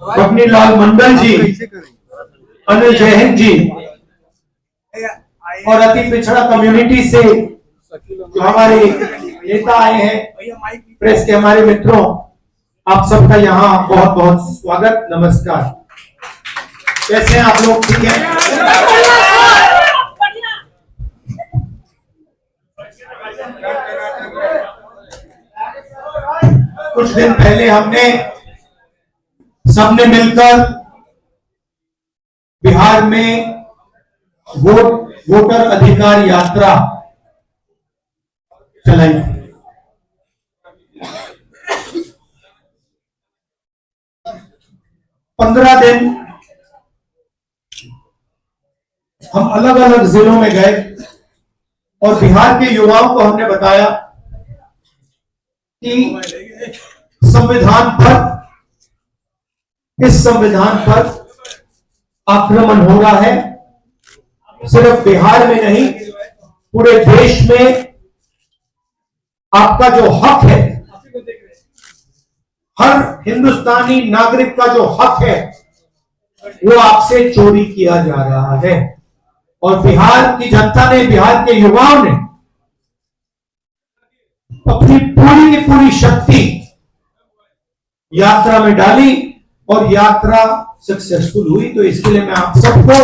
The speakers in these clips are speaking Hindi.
बबनी लाल मंडल जी, अनिल जैन जी और अति पिछड़ा कम्युनिटी से जो हमारे नेता आए हैं, प्रेस के हमारे मित्रों, आप सबका यहाँ बहुत बहुत स्वागत, नमस्कार। कैसे हैं आप लोग? ठीक है? कुछ दिन पहले हमने सबने मिलकर बिहार में वोटर अधिकार यात्रा चलाई। पंद्रह दिन हम अलग अलग जिलों में गए और बिहार के युवाओं को हमने बताया कि संविधान पर, इस संविधान पर आक्रमण हो रहा है। सिर्फ बिहार में नहीं, पूरे देश में आपका जो हक है, हर हिंदुस्तानी नागरिक का जो हक है, वो आपसे चोरी किया जा रहा है। और बिहार की जनता ने, बिहार के युवाओं ने अपनी पूरी की पूरी शक्ति यात्रा में डाली और यात्रा सक्सेसफुल हुई। तो इसके लिए मैं आप सबको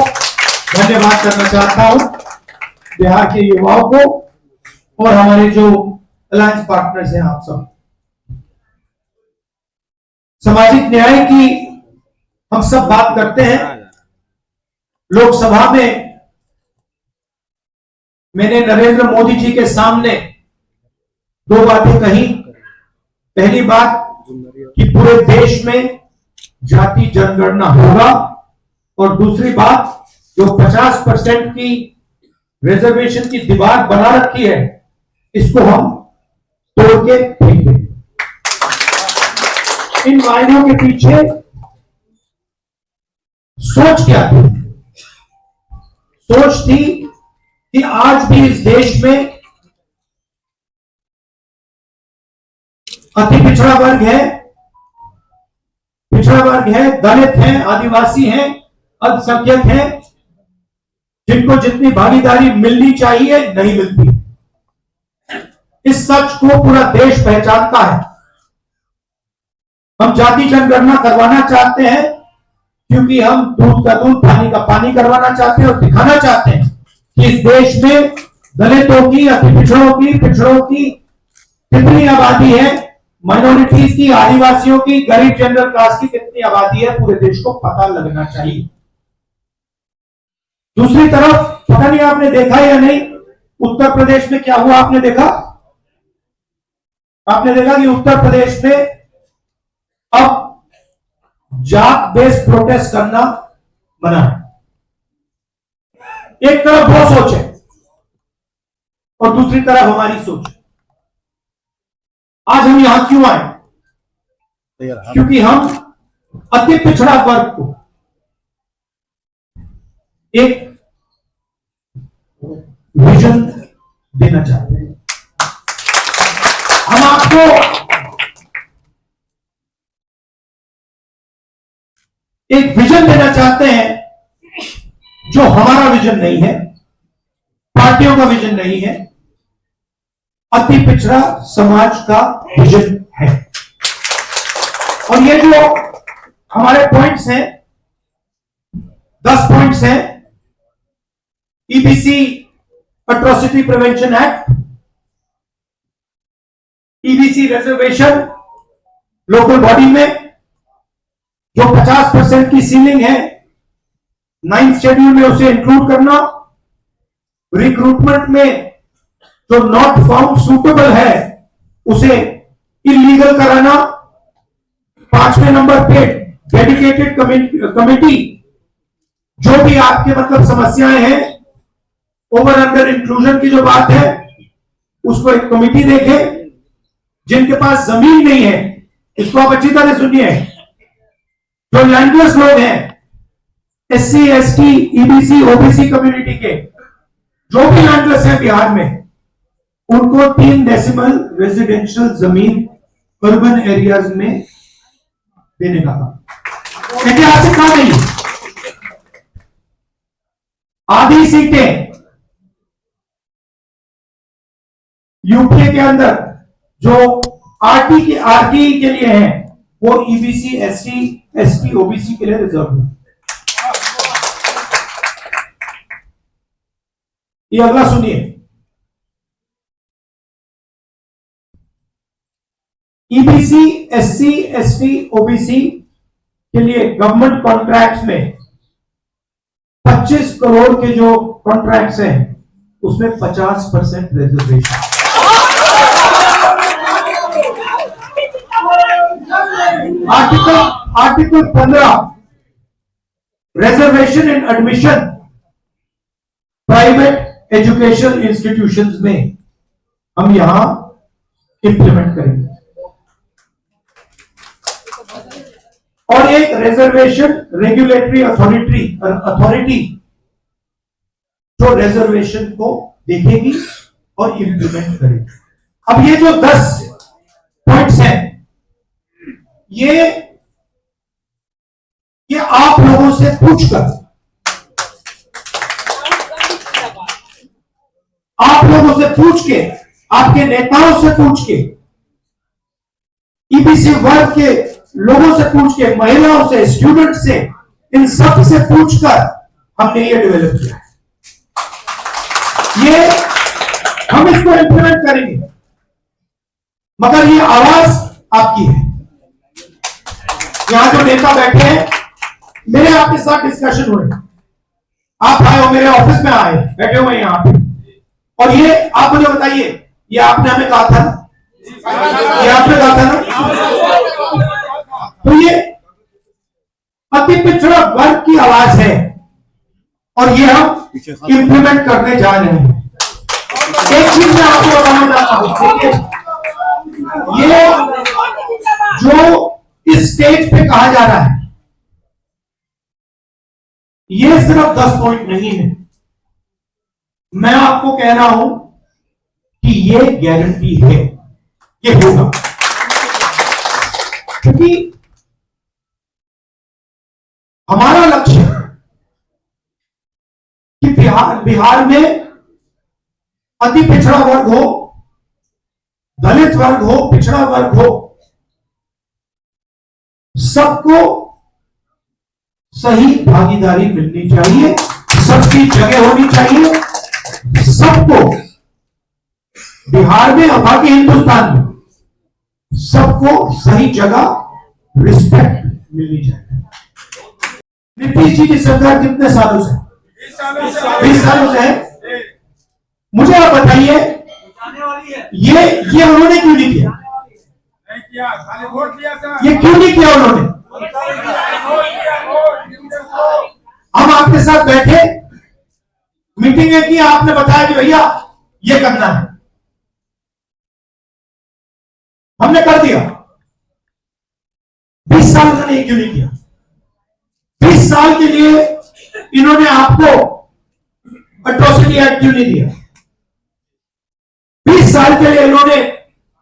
धन्यवाद करना चाहता हूं, बिहार के युवाओं को और हमारे जो अलायंस पार्टनर्स हैं, आप सब। सामाजिक न्याय की हम सब बात करते हैं। लोकसभा में मैंने नरेंद्र मोदी जी के सामने दो बातें कही। पहली बात कि पूरे देश में जाति जनगणना होगा, और दूसरी बात जो 50% की रिजर्वेशन की दीवार बना रखी है, इसको हम तोड़ के फेंक देंगे। इन वायदों के पीछे सोच क्या थी? सोच थी कि आज भी इस देश में अति पिछड़ा वर्ग है, दलित हैं, आदिवासी हैं, अल्पसंख्यक हैं, जिनको जितनी भागीदारी मिलनी चाहिए नहीं मिलती। इस सच को पूरा देश पहचानता है। हम जाति जनगणना करवाना चाहते हैं क्योंकि हम दूध का दूध, पानी का पानी करवाना चाहते हैं और दिखाना चाहते हैं कि इस देश में दलितों की, अति पिछड़ों की कितनी आबादी है, माइनॉरिटीज की, आदिवासियों की, गरीब जनरल कास्ट की कितनी आबादी है, पूरे देश को पता लगना चाहिए। दूसरी तरफ, पता नहीं आपने देखा या नहीं, उत्तर प्रदेश में क्या हुआ? आपने देखा कि उत्तर प्रदेश में अब जात बेस्ड प्रोटेस्ट करना मना है। एक तरफ वो सोच है और दूसरी तरफ हमारी सोच है। आज हम यहां क्यों आए? क्योंकि हम अति पिछड़ा वर्ग को एक विजन देना चाहते हैं। हम आपको एक विजन देना चाहते हैं जो हमारा विजन नहीं है, पार्टियों का विजन नहीं है, अति पिछड़ा समाज का विजन है। और ये जो हमारे पॉइंट्स हैं, 10 पॉइंट्स हैं। EBC atrocity prevention act, EBC reservation local body में जो 50% की सीलिंग है, 9th शेड्यूल में उसे इंक्लूड करना, रिक्रूटमेंट में जो नॉट फाउंड सूटेबल है उसे इलीगल कराना, 5वें नंबर पे डेडिकेटेड कमेटी, जो भी आपके मतलब समस्याएं हैं, ओवर अंडर इंक्लूजन की जो बात है, उसको एक कमेटी देखे। जिनके पास जमीन नहीं है, इसको आप अच्छी तरह सुनिए, जो लैंडलेस लोग हैं, SC, ST, EBC, OBC community के जो भी लैंडलेस हैं बिहार में, उनको 3 डेसिमल रेजिडेंशियल जमीन अर्बन एरियाज में देने का था। ऐतिहासिक था नहीं। आधी सीटें यूपीए के अंदर जो आरटी के लिए हैं वो ईबीसी, एससी, एसटी, ओबीसी के लिए रिजर्व है। ये अगला सुनिए। ईबीसी, एससी, एसटी, ओबीसी के लिए गवर्नमेंट कॉन्ट्रैक्ट्स में 25 करोड़ के जो कॉन्ट्रैक्ट्स हैं उसमें 50% रिजर्वेशन। आर्टिकल 15 रिजर्वेशन इन एडमिशन प्राइवेट एजुकेशन इंस्टीट्यूशंस में हम यहां इंप्लीमेंट करेंगे। और एक रिजर्वेशन रेगुलेटरी अथॉरिटी जो रिजर्वेशन को देखेगी और इंप्लीमेंट करेगी। अब ये जो 10 पॉइंट्स हैं ये आप लोगों से पूछकर, आप लोगों से पूछ के, आपके नेताओं से पूछ के, ईबीसी वर्ग के लोगों से पूछ के, महिलाओं से, स्टूडेंट से, इन सब से पूछकर हमने ये डेवलप किया है। ये हम इसको इंप्लीमेंट करेंगे, मगर ये आवाज आपकी है। यहां जो नेता बैठे हैं, मेरे आपके साथ डिस्कशन हुए, आप आए हो, मेरे ऑफिस में आए, बैठे हुए यहां पे, और ये आप मुझे बताइए, ये आपने हमें कहा था ना, ये आपने कहा था ना, तो ये अति पिछड़ा वर्ग की आवाज है और ये हम इंप्लीमेंट करने जा रहे हैं। एक चीज मैं आपको बताना चाहता हूं, देखिए ये जो इस स्टेज पे कहा जा रहा है ये सिर्फ 10 पॉइंट नहीं है। मैं आपको कह रहा हूं कि ये गारंटी है, ये होगा, क्योंकि हमारा लक्ष्य कि बिहार में अति पिछड़ा वर्ग हो, दलित वर्ग हो, पिछड़ा वर्ग हो, सबको सही भागीदारी मिलनी चाहिए, सबकी जगह होनी चाहिए, सबको बिहार में और बाकी हिंदुस्तान में सबको सही जगह रिस्पेक्ट मिलनी चाहिए। नीतीश जी की सरकार कितने सालों से? 20 सालों से है। मुझे आप बताइए ये उन्होंने क्यों नहीं किया? ये क्यों नहीं किया उन्होंने? हम आपके साथ बैठे, मीटिंगें की, आपने बताया कि भैया ये करना है, हमने कर दिया। 20 साल उन्होंने ये क्यों नहीं किया? 20 साल के लिए इन्होंने आपको एट्रोसिटी एक्ट क्यों नहीं दिया? 20 साल के लिए इन्होंने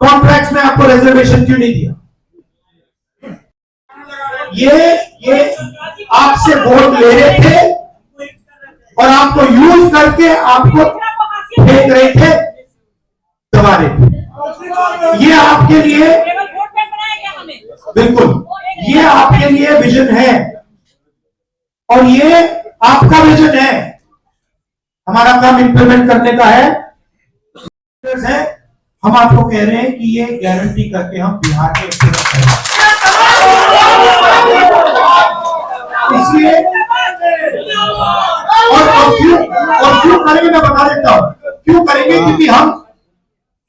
कॉन्ट्रैक्ट्स में आपको रिजर्वेशन क्यों नहीं दिया? ये आपसे वोट ले रहे थे और आपको यूज करके आपको फेंक रहे थे, दबा रहे थे। ये आपके लिए, बिल्कुल, ये आपके लिए विजन है और ये आपका विजन है। हमारा काम इंप्लीमेंट करने का है। हम आपको कह रहे हैं कि ये गारंटी करके हम बिहार के इसलिए और क्यों करेंगे, मैं बता देता हूं क्यों करेंगे। क्योंकि हम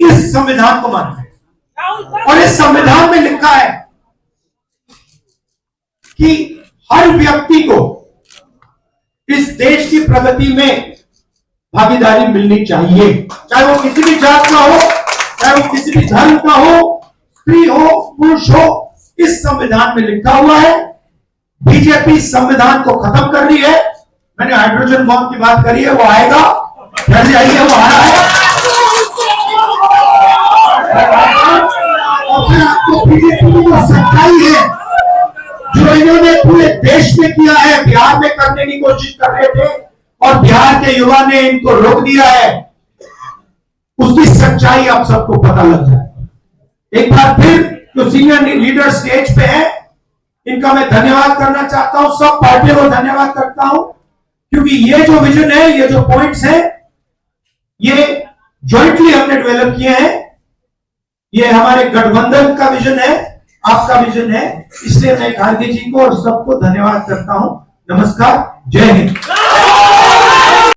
इस संविधान को मानते हैं और इस संविधान में लिखा है कि हर व्यक्ति को इस देश की प्रगति में भागीदारी मिलनी चाहिए, चाहे वो किसी भी जात का हो, चाहे वो किसी भी धर्म का हो, स्त्री हो, पुरुष हो। इस संविधान में लिखा हुआ है। बीजेपी संविधान को खत्म कर रही है। मैंने हाइड्रोजन बॉम्ब की बात करी है, वो आएगा, डर जाइए, वो आ रहा है और फिर आपको बीजेपी की जो सच्चाई है, जो इन्होंने पूरे देश में किया है, बिहार में करने की कोशिश कर रहे थे और बिहार के युवा ने इनको रोक दिया है, उसकी सच्चाई आप सबको पता लग जाए। एक बार फिर जो सीनियर लीडर स्टेज पे है, इनका मैं धन्यवाद करना चाहता हूं, सब पार्टियों को धन्यवाद करता हूं, क्योंकि ये जो विजन है, ये जो पॉइंट्स है, ये जॉइंटली हमने डेवलप किए हैं। ये हमारे गठबंधन का विजन है, आपका विजन है, इसलिए मैं खारगे जी को और सबको धन्यवाद करता हूं। नमस्कार, जय हिंद।